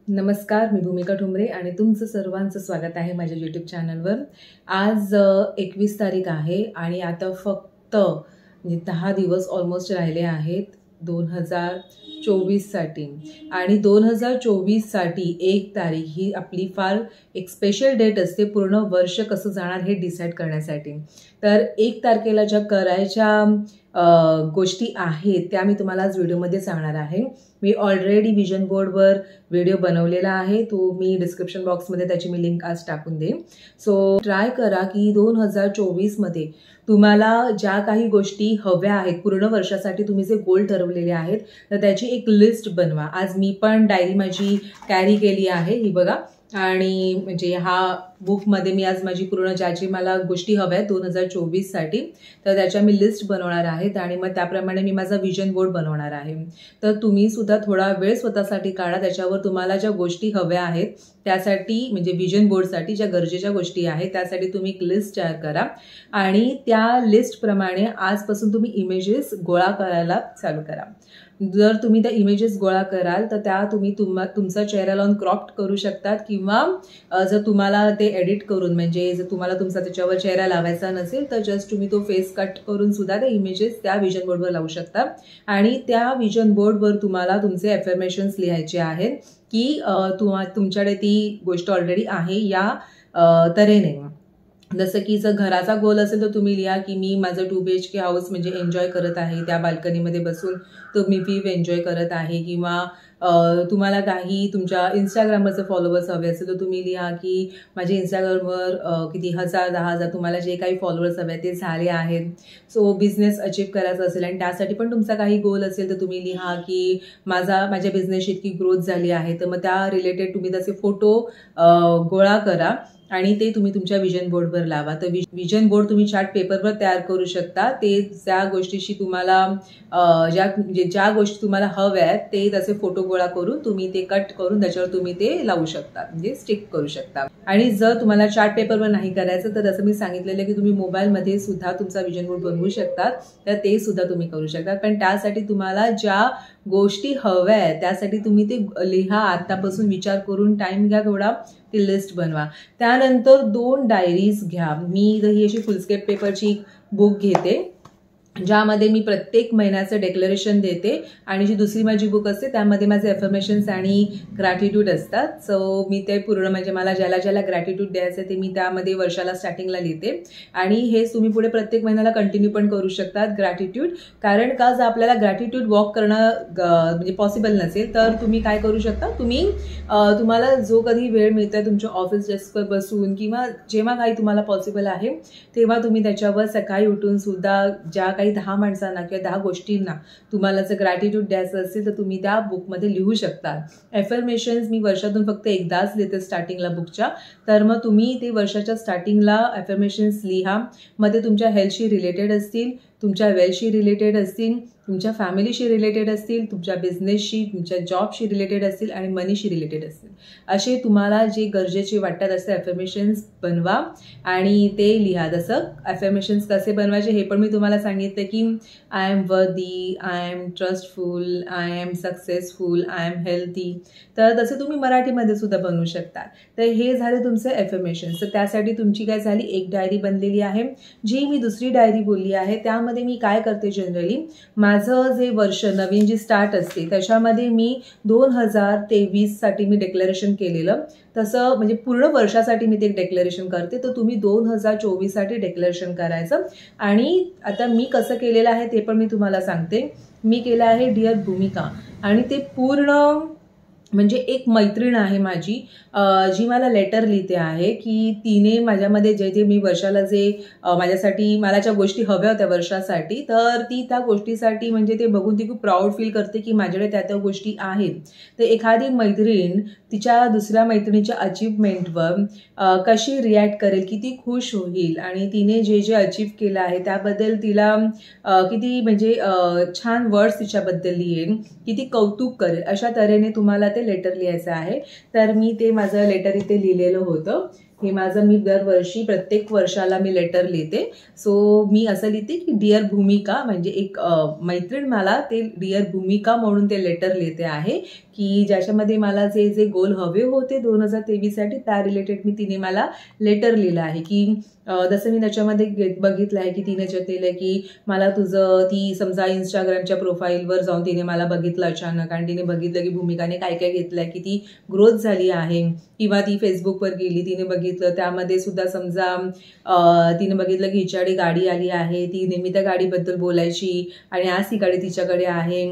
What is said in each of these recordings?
नमस्कार, मी भूमिका ठुमरे आणि तुमचं सर्वांचं स्वागत आहे माझ्या यूट्यूब चॅनलवर। आज 21 तारीख आहे आणि आता फक्त 10 दिवस ऑलमोस्ट राहिले आहेत 2024साठी। आणि 2024साठी 1 तारीख ही आपली फार एक स्पेशल डेट असते पूर्ण वर्ष कसं जाणार हे डिसाईड करण्यासाठी। तर 1 तारखेला ज्या करायच्या गोष्टी आहेत त्या मी तुम्हाला आज व्हिडिओमध्ये सांगणार आहे। मी ऑलरेडी विजन बोर्डवर व्हिडिओ बनवलेला आहे, तो मी डिस्क्रिप्शन बॉक्समध्ये त्याची मी लिंक आज टाकून देईन। सो ट्राय करा की 2024मध्ये तुम्हाला ज्या काही गोष्टी हव्या आहेत पूर्ण वर्षासाठी तुम्ही जे गोल ठरवलेले आहेत तर त्याची एक लिस्ट बनवा। आज मी पण डायरी माझी कॅरी केली आहे, ही बघा। आणि म्हणजे हा बुकमध्ये मी आज माझी पूर्ण ज्याची मला गोष्टी हव्या आहेत 2024साठी तर त्याच्या मी लिस्ट बनवणार आहेत आणि मग त्याप्रमाणे मी माझा विजन बोर्ड बनवणार आहे। तर तुम्ही सुद्धा थोडा वेळ स्वतःसाठी काढा, त्याच्यावर तुम्हाला ज्या गोष्टी हव्या आहेत त्यासाठी म्हणजे विजन बोर्डसाठी ज्या गरजेच्या गोष्टी आहेत त्यासाठी तुम्ही एक लिस्ट तयार करा आणि त्या लिस्टप्रमाणे आजपासून तुम्ही इमेजेस गोळा करायला चालू करा। जर तुम्ही त्या इमेजेस गोळा कराल तर त्या तुम्ही तुमचा चेहरा लावून क्रॉप करू शकतात किंवा जर तुम्हाला ते एडिट करून म्हणजे जर तुम्हाला तुमचा त्याच्यावर चेहरा लावायचा नसेल तर जस्ट तुम्ही तो फेस कट करून सुद्धा ते इमेजेस त्या विजन बोर्डवर लावू शकता। आणि त्या विजन बोर्डवर तुम्हाला तुमचे अफर्मेशन्स लिहायचे आहेत की तुमच्याकडे ती गोष्ट ऑलरेडी आहे या तऱ्हेने। जसं की जर घराचा गोल असेल तर तुम्ही लिहा की मी माझं 2 BHK हाऊस म्हणजे एन्जॉय करत आहे, त्या बाल्कनीमध्ये बसून तुम्ही व्ह्यू एन्जॉय करत आहे। किंवा तुम्हाला काही तुमच्या इंस्टाग्रामवरचे फॉलोअर्स हवे असेल तर तुम्ही लिहा की माझे इंस्टाग्रामवर किती 1000-10,000 तुम्हाला जे काही फॉलोअर्स हवे ते झाले आहेत। सो बिझनेस अचीव करायचा असेल आणि त्यासाठी पण तुमचा काही गोल असेल तर तुम्ही लिहा की माझ्या बिझनेसची इतकी ग्रोथ झाली आहे, तर मग त्या रिलेटेड तुम्ही त्याचे फोटो गोळा करा आणि ते तुम्ही तुमच्या विजन बोर्डवर लावा। तर विजन बोर्ड तुम्ही चार्ट पेपरवर तयार करू शकता। ते त्या गोष्टीशी तुम्हाला ज्या गोष्टी तुम्हाला हव्या आहेत ते त्याचे फोटो गोळा करून तुम्ही ते कट करून त्याच्यावर तुम्ही ते लावू शकता, म्हणजे स्टिक करू शकता। आणि जर तुम्हाला चार्ट पेपरवर नाही करायचं तर जसं मी सांगितलेलं की तुम्ही मोबाईलमध्ये सुद्धा तुमचा विजन बोर्ड बनवू शकतात, तर ते सुद्धा तुम्ही करू शकता। पण त्यासाठी तुम्हाला ज्या गोष्टी हव्या आहेत त्यासाठी तुम्ही ते लिहा, आतापासून विचार करून टाइम घ्या थोडा, ती लिस्ट बनवा। त्यानंतर 2 डायरीज घ्या। मी ही अशी फुलस्केप पेपरची बुक घेते ज्यामध्ये मी प्रत्येक महिन्याचं डेक्लरेशन देते आणि जी दुसरी माझी बुक असते त्यामध्ये माझे अफर्मेशन्स आणि ग्रॅटिट्यूड असतात। सो मी ते पूर्ण म्हणजे मला ज्याला ग्रॅटिट्यूड द्यायचं ते मी त्यामध्ये वर्षाला स्टार्टिंगला लिहिते आणि हेच तुम्ही पुढे प्रत्येक महिन्याला कंटिन्यू पण करू शकतात ग्रॅटिट्यूड। कारण का जर आपल्याला ग्रॅटिट्यूड वॉक करणं म्हणजे पॉसिबल नसेल तर तुम्ही काय करू शकता, तुम्ही तुम्हाला जो कधी वेळ मिळतोय तुमच्या ऑफिस डेस्कवर बसून किंवा जेव्हा काही तुम्हाला पॉसिबल आहे तेव्हा तुम्ही त्याच्यावर सकाळी उठून सुद्धा ज्या 10 माणसांना किंवा 10 गोष्टींना तुम्हाला जर ग्रॅटिट्यूड द्यायचं असेल तर तुम्ही त्या बुकमध्ये लिहू शकता। अफर्मेशन्स मी वर्षातून फक्त एकदाच लिहिते स्टार्टिंगला बुकच्या, तर मग तुम्ही ते वर्षाच्या स्टार्टिंगला अफर्मेशन्स लिहा। मग ते तुमच्या हेल्थशी रिलेटेड असतील, तुमच्या वेल्थशी रिलेटेड असतील, तुमच्या फॅमिलीशी रिलेटेड असतील, तुमच्या बिझनेसशी तुमच्या जॉबशी रिलेटेड असतील आणि मनीशी रिलेटेड असतील। असे तुम्हाला जे गरजेचे वाटतात असे अफर्मेशन्स बनवा आणि ते लिहा। जसं अफर्मेशन्स कसे बनवायचे हे पण मी तुम्हाला सांगितलं की I am worthy, I am trustful, I am successful, I am healthy, तर तसे तुम्ही मराठीमध्ये सुद्धा बनवू शकता। तर हे झाले तुमचे अफर्मेशन्स। तर त्यासाठी तुमची काय झाली, एक डायरी बनलेली आहे। जी मी दुसरी डायरी बोलली आहे त्यामध्ये मी काय करते, जनरली माझं जे वर्ष नवीन जी स्टार्ट असते त्याच्यामध्ये मी 2023साठी मी डेक्लरेशन केलेलं, तसं म्हणजे पूर्ण वर्षासाठी मी ते डेक्लरेशन करते। तर तुम्ही 2024साठी डेक्लरेशन करायचं। आणि आता मी कसं केलेलं आहे ते पण मी तुम्हाला सांगते। मी केलं आहे डिअर भूमिका आणि ते पूर्ण म्हणजे एक मैत्रीण आहे माझी जी मला लेटर लिहिते आहे की तिने माझ्यामध्ये जे मी वर्षाला जे माझ्यासाठी मला ज्या गोष्टी हव्या होत्या वर्षासाठी तर ती त्या गोष्टीसाठी म्हणजे ते बघून ती खूप प्राऊड फील करते की माझ्याकडे त्या गोष्टी आहेत। तर एखादी मैत्रीण तिच्या दुसऱ्या मैत्रिणीच्या अचीवमेंटवर कशी रिॲक्ट करेल, किती खुश होईल आणि तिने जे अचीव केलं आहे त्याबद्दल तिला किती म्हणजे छान वर्ड्स तिच्याबद्दल लिहेल, किती कौतुक करेल, अशा तऱ्हेने तुम्हाला ते लेटर लिहायचं आहे। तर मी ते माझं लेटर इथे लिहिलेलं होतं, हे माझं मी दरवर्षी प्रत्येक वर्षाला मी लेटर लिहिते. सो मी असं लिहिते की डिअर भूमिका, म्हणजे एक मैत्रीण मला ते डिअर भूमिका म्हणून ते लेटर लिहिते आहे, की ज्याच्यामध्ये मला जे जे गोल हवे होते 2023साठी त्या रिलेटेड मी तिने मला लेटर लिहिलं आहे. की जसं मी त्याच्यामध्ये बघितलं आहे की तिने लिहिलं की मला तुझं, ती समजा इंस्टाग्रामच्या प्रोफाईलवर जाऊन तिने मला बघितलं अचानक आणि तिने बघितलं की भूमिकाने काय काय घेतलं आहे, की ती ग्रोथ झाली आहे. किंवा ती फेसबुकवर गेली, तिने बघितलं त्यामध्ये सुद्धा समजा तिने बघितलं की हिच्याकडे गाडी आली आहे, ती नेहमी त्या गाडीबद्दल बोलायची आणि आज ती गाडी तिच्याकडे आहे.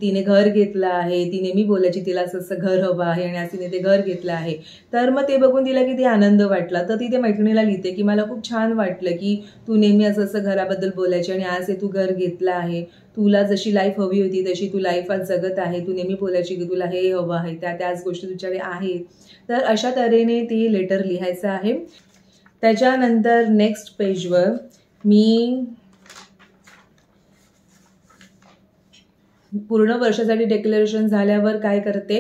तिने घर घेतलं आहे, ती नेहमी बोलायची तिला असं घर हवं आहे आणि आज तिने ते घर घेतलं आहे. तर मग ते बघून तिला किती आनंद वाटला. तर ती त्या मैत्रिणीला लिहिते की मला खूप छान वाटलं की तू नेहमी असं घराबद्दल बोलायची आणि आज हे तू घर घेतलं आहे. तुला जशी लाईफ हवी होती तशी तू लाईफ आज जगत आहे. तू नेहमी बोलायची की तुला हे हवं आहे, त्याच गोष्टी तुझ्याकडे आहेत. तर अशा तऱ्हेने ते लेटर लिहायचं आहे. त्याच्यानंतर नेक्स्ट पेजवर मी पूर्ण वर्षासाठी डिक्लेरेशन झाल्यावर काय करते,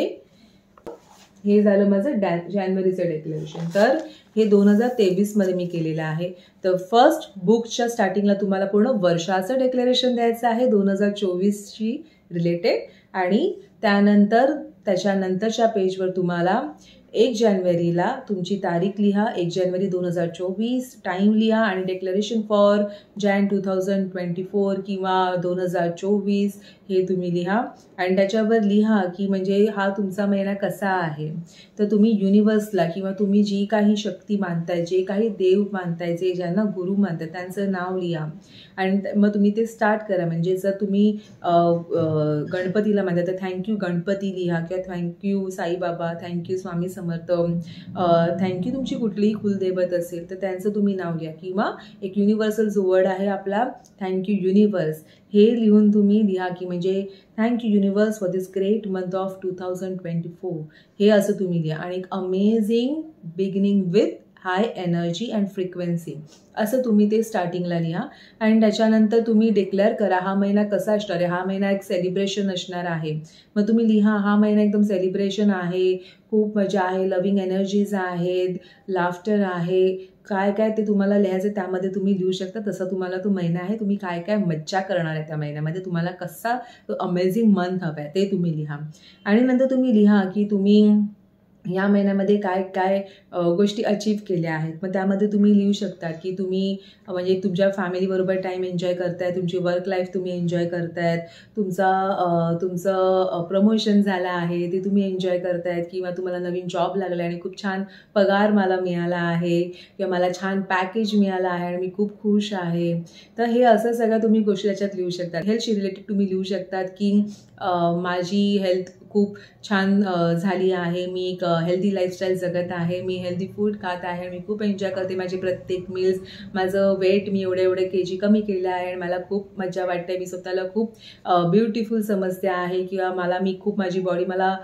हे झालं माझं जानेवारीचं डिक्लेरेशन. तर हे 2023मध्ये मी केलेलं आहे. तर फर्स्ट बुकच्या स्टार्टिंगला तुम्हाला पूर्ण वर्षाचं डिक्लेरेशन द्यायचं आहे 2024शी रिलेटेड, आणि त्याच्यानंतरच्या पेजवर तुम्हाला 1 जानेवारीला तुमची तारीख लिहा, 1 जानेवारी 2024, टाईम लिहा आणि डिक्लेरेशन फॉर जॅन 2024 किंवा 2024 हे तुम्ही लिहा. आणि त्याच्यावर लिहा की म्हणजे हा तुमचा महिना कसा आहे. तर तुम्ही युनिवर्सला किंवा तुम्ही जी काही शक्ती मानताय, जे काही देव मानताय, जे ज्यांना गुरु मानताय त्यांचं नाव लिहा आणि मग तुम्ही ते स्टार्ट करा. म्हणजे जर तुम्ही गणपतीला मानताय तर थँक्यू गणपती लिहा किंवा thank you Saibaba, thank you Swami Samarth, thank you तुमची कुठलीही कुलदैवत असेल तर त्यांचं तुम्ही नाव घ्या. किंवा एक युनिव्हर्सल जो वर्ड आहे आपला थँक्यू युनिवर्स, हे लिहून तुम्ही लिहा की म्हणजे thank you universe for this great month of 2024, हे असं तुम्ही लिहा. आणि एक amazing beginning with high energy and frequency असं तुम्ही ते स्टार्टिंगला लिहा. आणि त्याच्यानंतर तुम्ही डिक्लेअर करा हा महिना कसा असणार आहे. हा महिना एक सेलिब्रेशन असणार आहे. मग तुम्ही लिहा हा महिना एकदम सेलिब्रेशन आहे, खूप मजा आहे, लव्हिंग एनर्जीज आहेत, लाफ्टर आहे, काय काय ते तुम्हाला लिहायचं त्यामध्ये तुम्ही लिहू शकता. तसा तुम्हाला तो महिना आहे, तुम्ही काय काय मज्जा करणार आहे त्या महिन्यामध्ये, तुम्हाला कसा तो अमेझिंग मंथ हवा आहे ते तुम्ही लिहा. आणि नंतर तुम्ही लिहा की तुम्ही या महिन्यामध्ये काय काय गोष्टी अचीव केल्या आहेत. मग त्यामध्ये तुम्ही लिहू शकता की तुम्ही म्हणजे तुमच्या फॅमिलीबरोबर टाईम एन्जॉय करताय, तुमची वर्क लाईफ तुम्ही एन्जॉय करतायत, तुमचं प्रमोशन झालं आहे ते तुम्ही एन्जॉय करतायत, किंवा तुम्हाला नवीन जॉब लागला आणि खूप छान पगार मला मिळाला आहे, किंवा मला छान पॅकेज मिळालं आहे आणि मी खूप खुश आहे. तर हे असं सगळं तुम्ही गोष्टी त्याच्यात लिहू शकता. हेल्थशी रिलेटेड तुम्ही लिहू शकतात की माझी हेल्थ खूप छान झाली आहे, मी एक हेल्दी लाईफस्टाईल जगत आहे, मी हेल्दी फूड खात आहे, मी खूप एन्जॉय करते माझे प्रत्येक मील्स, माझं वेट मी एवढे केजी कमी केलं आहे आणि मला खूप मजा वाटते, मी स्वतःला खूप ब्युटिफुल समजते आहे, किंवा माझी बॉडी मला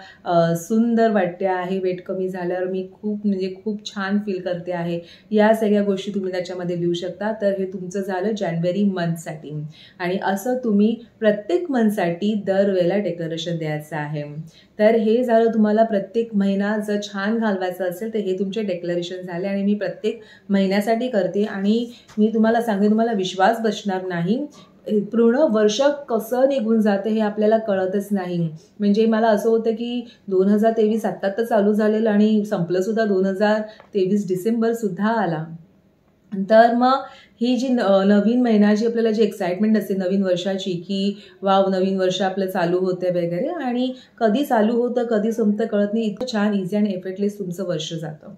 सुंदर वाटते आहे वेट कमी झाल्यावर, मी खूप छान फील करते आहे. या सगळ्या गोष्टी तुम्ही त्याच्यामध्ये लिहू शकता. तर हे तुमचं झालं जानेवारी मंथसाठी. आणि असं तुम्ही प्रत्येक मंथसाठी दरवेळेला डेकोरेशन द्यायचं आहे. तर हे झालं तुम्हाला प्रत्येक महिना जर छान घालवायचा असेल तर हे तुमचे डेक्लरेशन झाले. आणि मी प्रत्येक महिन्यासाठी करते आणि मी तुम्हाला सांगते, तुम्हाला विश्वास बसणार नाही, पूर्ण वर्ष कसं निघून जातं हे आपल्याला कळतच नाही. म्हणजे मला असं होतं की 2023 आत्ता तर चालू झालेलं आणि संपलं सुद्धा, 2023 डिसेंबरसुद्धा आला. तर मग ही जी नवीन महिन्याची आपल्याला जी एक्साइटमेंट असते नवीन वर्षाची, की वाव नवीन वर्ष आपलं चालू होतं वगैरे, आणि कधी चालू होतं कधी संपतं कळत नाही, इतकं छान इझी अँड एफर्टलेस तुमचं वर्ष जातं.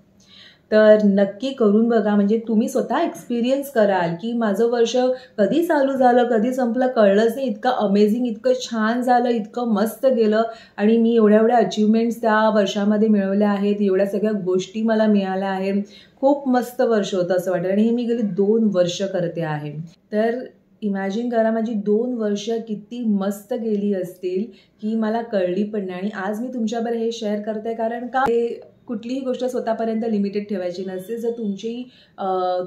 तर नक्की करून बघा, म्हणजे तुम्ही स्वतः एक्सपिरियन्स कराल की माझं वर्ष कधी चालू झालं कधी संपलं कळलंच नाही, इतकं अमेझिंग, इतकं छान झालं, इतकं मस्त गेलं आणि मी एवढ्या अचिव्हमेंट्स त्या वर्षामध्ये मिळवल्या आहेत, एवढ्या सगळ्या गोष्टी मला मिळाल्या आहेत. खूप मस्त वर्ष होतं असं वाटतं. आणि हे मी गेली 2 वर्ष करते आहे. तर इमॅजिन करा माझी 2 वर्ष किती मस्त गेली असतील की मला कळली पण नाही. आणि आज मी तुमच्याबरोबर हे शेअर करते कारण का कुठलीही गोष्ट स्वतःपर्यंत लिमिटेड ठेवायची नसते. जर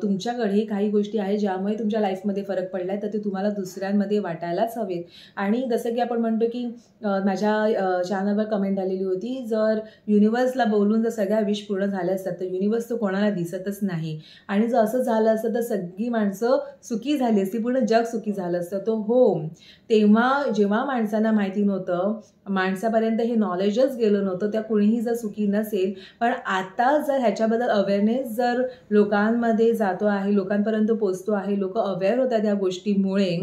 तुमच्याकडे काही गोष्टी आहेत ज्यामुळे तुमच्या लाईफमध्ये फरक पडला आहे तर ते तुम्हाला दुसऱ्यांमध्ये वाटायलाच हवेत. आणि जसं की आपण म्हणतो की माझ्या चॅनलवर कमेंट आलेली होती, जर युनिवर्सला बोलून जर सगळ्या विश पूर्ण झाल्या असतात तर युनिवर्स तर कोणाला दिसतच नाही. आणि जर असं झालं असतं तर सगळी माणसं सुखी झाली असती, पूर्ण जग सुखी झालं असतं. तो हो, जेव्हा माणसांना माहिती नव्हतं, माणसापर्यंत हे नॉलेजच गेलं नव्हतं, त्या कुणीही जर सुखी नसेल. पण आता जर ह्याच्याबद्दल अवेअरनेस जर लोकांमध्ये जातो आहे, लोकांपर्यंत पोचतो आहे, लोक अवेअर होतात या गोष्टीमुळे,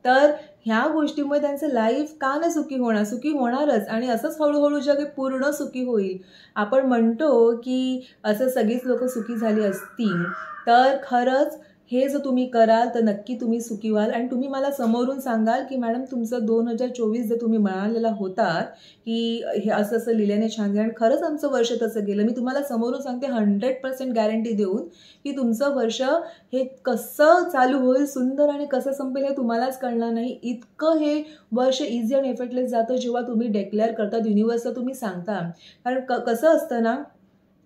तर ह्या गोष्टीमुळे त्यांचं लाईफ का नाही सुखी होणार, सुखी होणारच. आणि असंच हळूहळू जग हे पूर्ण सुखी होईल. आपण म्हणतो की असं सगळीच लोक सुखी झाली असतील तर खरंच हे जर तुम्ही कराल तर नक्की तुम्ही सुखी व्हाल. आणि तुम्ही मला समोरून सांगाल की मॅडम तुमचं 2024 जर तुम्ही म्हणालेला होतात की हे असं असं लिहिल्याने छान गेलं आणि खरंच आमचं वर्ष तसं गेलं, मी तुम्हाला समोरून सांगते 100% गॅरंटी देऊन की तुमचं वर्ष हे कसं चालू होईल सुंदर आणि कसं संपेल हे तुम्हालाच कळणार नाही. इतकं हे वर्ष इझी आणि एफर्टलेस जातं जेव्हा तुम्ही डिक्लेअर करतात, युनिवर्सला तुम्ही सांगता. कारण कसं असतं ना,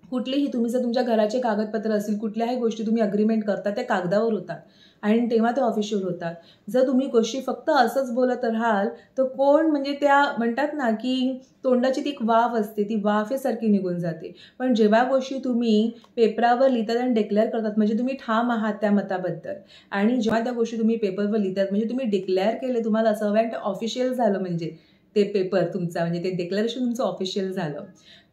कुठलीही तुम्ही जर तुमच्या घराचे कागदपत्र असतील, कुठल्याही गोष्टी तुम्ही अग्रीमेंट करता त्या कागदावर होतात आणि तेव्हा ते ऑफिशियल होतात. जर तुम्ही गोष्टी फक्त असंच बोलत राहाल तर कोण, म्हणजे त्या म्हणतात ना की तोंडाची ती एक वाफ असते, ती वाफेसारखी निघून जाते. पण जेव्हा गोष्टी तुम्ही पेपरावर लिहितात आणि डिक्लेअर करतात म्हणजे तुम्ही ठाम आहात त्या मताबद्दल. आणि जेव्हा त्या गोष्टी तुम्ही पेपरवर लिहितात म्हणजे तुम्ही डिक्लेअर केले, तुम्हाला असं हवं आहे ऑफिशियल झालं, म्हणजे ते पेपर तुमचा, म्हणजे ते डिक्लेरेशन तुमचं ऑफिशियल झालं,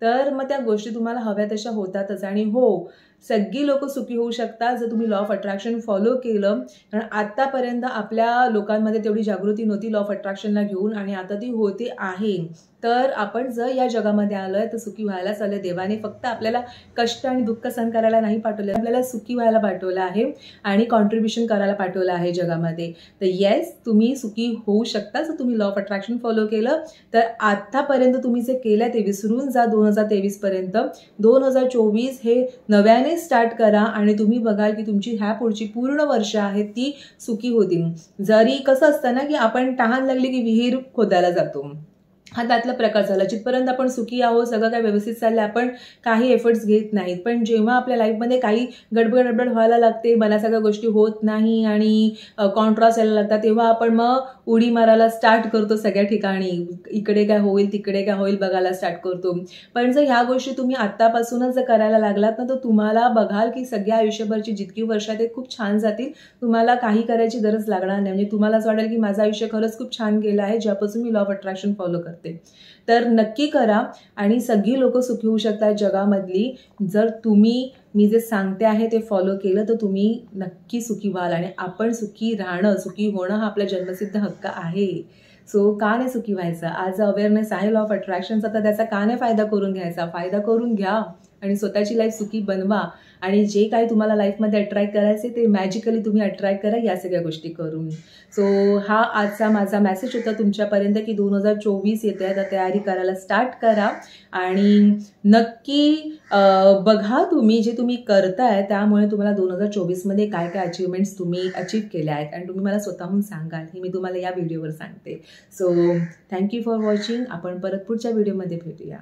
तर मग त्या गोष्टी तुम्हाला हव्या तशा होतातच. आणि हो, सगळी लोक सुखी होऊ शकतात जर तुम्ही लॉ ऑफ अट्रॅक्शन फॉलो केलं. कारण आतापर्यंत आपल्या लोकांमध्ये तेवढी जागृती नव्हती लॉ ऑफ अट्रॅक्शनला घेऊन, आणि आता ती होते आहे. तर आपण जर या जगामध्ये आलोय तर सुखी व्हायलाच आलं. देवाने फक्त आपल्याला कष्ट आणि दुःख सहन करायला नाही पाठवलं, आपल्याला सुखी व्हायला पाठवलं आहे आणि कॉन्ट्रीब्युशन करायला पाठवलं आहे जगामध्ये. तर येस, तुम्ही सुखी होऊ शकता जर तुम्ही लॉ ऑफ अट्रॅक्शन फॉलो केलं. तर आतापर्यंत तुम्ही जे केलं ते विसरून जा 2023 पर्यंत. 2024 हे नव्याने स्टार्ट करा आणि तुम्ही बघाल की तुमची ह्या पुढची पूर्ण वर्ष आहेत ती सुखी होतील. जरी कसं असतं ना की आपण तहान लागली की विहीर खोदायला जातो, हा त्यातला प्रकार झाला. जिथपर्यंत आपण सुखी आहोत, सगळं काय व्यवस्थित चाललं, आपण काही एफर्ट्स घेत नाहीत. पण जेव्हा आपल्या लाईफमध्ये काही गडबड व्हायला लागते, मला सगळ्या गोष्टी होत नाही आणि कॉन्ट्रास्ट यायला लागतात, तेव्हा आपण मग उडी मारायला स्टार्ट करतो सगळ्या ठिकाणी. इकडे काय होईल तिकडे काय होईल बघायला स्टार्ट करतो. पण जर ह्या गोष्टी तुम्ही आत्तापासूनच जर करायला लागलात ना तर तुम्हाला बघाल की सगळ्या आयुष्यभरची जितकी वर्ष आहेत ते खूप छान जातील. तुम्हाला काही करायची गरज लागणार नाही. म्हणजे तुम्हाला असं वाटेल की माझं आयुष्य खरंच खूप छान गेलं आहे ज्यापासून मी लॉ ऑफ अट्रॅक्शन फॉलो करते. तर नक्की करा आणि सगळी लोक सुखी होऊ शकतात जगामधली. जर तुम्ही मी जे सांगते आहे ते फॉलो केलं तर तुम्ही नक्की सुखी व्हाल. आणि आपण सुखी राहणं, सुखी होणं हा आपला जन्मसिद्ध हक्क आहे. सो का नाही सुखी व्हायचं? आज अवेअरनेस आहे लॉ ऑफ अट्रॅक्शनचा, तर त्याचा का नाही फायदा करून घ्यायचा? फायदा करून घ्या आणि स्वतःची लाईफ सुखी बनवा. आणि जे काही तुम्हाला लाईफमध्ये अट्रॅक्ट करायचे ते मॅजिकली तुम्ही अट्रॅक्ट करा या सगळ्या गोष्टी करून. सो हा आजचा माझा मेसेज होता तुमच्यापर्यंत की 2024 येते आहे तर तयारी करायला स्टार्ट करा. आणि नक्की बघा तुम्ही जे तुम्ही करताय त्यामुळे तुम्हाला 2024मध्ये काय काय अचीवमेंट्स तुम्ही अचीव केल्या आहेत आणि तुम्ही मला स्वतःहून सांगाल, हे मी तुम्हाला या व्हिडिओवर सांगते. So thank you for watching. आपण परत पुढच्या व्हिडिओमध्ये भेटूया.